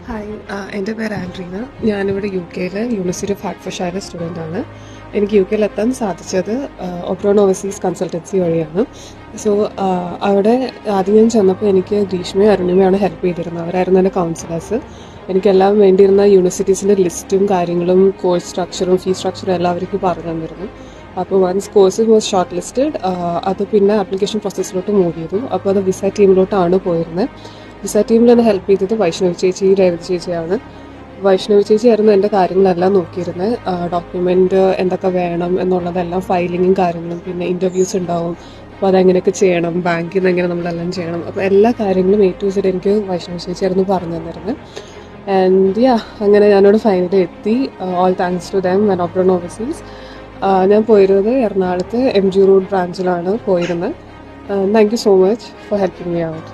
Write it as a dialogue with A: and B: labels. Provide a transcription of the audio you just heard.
A: Hi, എൻ്റെ പേര് ആൻഡ്രീന. ഞാനിവിടെ യു കെയിൽ യൂണിവേഴ്സിറ്റി ഓഫ് ഹാർട്ട്ഫോർഡ്ഷയറിലെ സ്റ്റുഡൻ്റാണ്. എനിക്ക് യു കെയിൽ എത്താൻ സാധിച്ചത് ഒബ്റോൺ ഓവർസീസ് കൺസൾട്ടൻസി വഴിയാണ്. സോ അവിടെ ആദ്യം ഞാൻ ചെന്നപ്പോൾ എനിക്ക് ഗ്രീഷ്മയും അരുണിമയാണ് ഹെൽപ്പ് ചെയ്തിരുന്നത്. അവരായിരുന്നു എൻ്റെ കൗൺസിലേഴ്സ്. എനിക്കെല്ലാം വേണ്ടിയിരുന്ന യൂണിവേഴ്സിറ്റീസിൻ്റെ ലിസ്റ്റും കാര്യങ്ങളും കോഴ്സ് സ്ട്രക്ചറും ഫീസ് സ്ട്രക്ചറും എല്ലാം അവർക്ക് പറഞ്ഞു തന്നിരുന്നു. അപ്പോൾ once course was short listed, അത് പിന്നെ ആപ്ലിക്കേഷൻ പ്രോസസ്സിലോട്ട് മൂവ് ചെയ്തു. അപ്പോൾ അത് വിസ ടീമിലോട്ടാണ് പോയിരുന്നത്. വിസ ടീമിൽ എന്നെ ഹെൽപ്പ് ചെയ്തത് വൈഷ്ണവി ചേച്ചി, രേവതി ചേച്ചിയാണ്. വൈഷ്ണവി ചേച്ചിയായിരുന്നു എൻ്റെ കാര്യങ്ങളെല്ലാം നോക്കിയിരുന്നത്. ഡോക്യുമെൻ്റ് എന്തൊക്കെ വേണം എന്നുള്ളതെല്ലാം, ഫയലിങ്ങും കാര്യങ്ങളും, പിന്നെ ഇൻ്റർവ്യൂസ് ഉണ്ടാവും, അപ്പോൾ അതെങ്ങനെയൊക്കെ ചെയ്യണം, ബാങ്കിൽ നിന്ന് എങ്ങനെ നമ്മളെല്ലാം ചെയ്യണം, അപ്പോൾ എല്ലാ കാര്യങ്ങളും A to Z എനിക്ക് വൈഷ്ണവി ചേച്ചിയായിരുന്നു പറഞ്ഞു തന്നിരുന്നത്. ആൻഡ് അങ്ങനെ ഞാനോട് ഫൈനലി എത്തി. All thanks to them and Oberon overseas. ഞാൻ പോയിരുന്നത് എറണാകുളത്ത് MG റോഡ് ബ്രാഞ്ചിലാണ് പോയിരുന്നത്. Thank you so much for helping me out.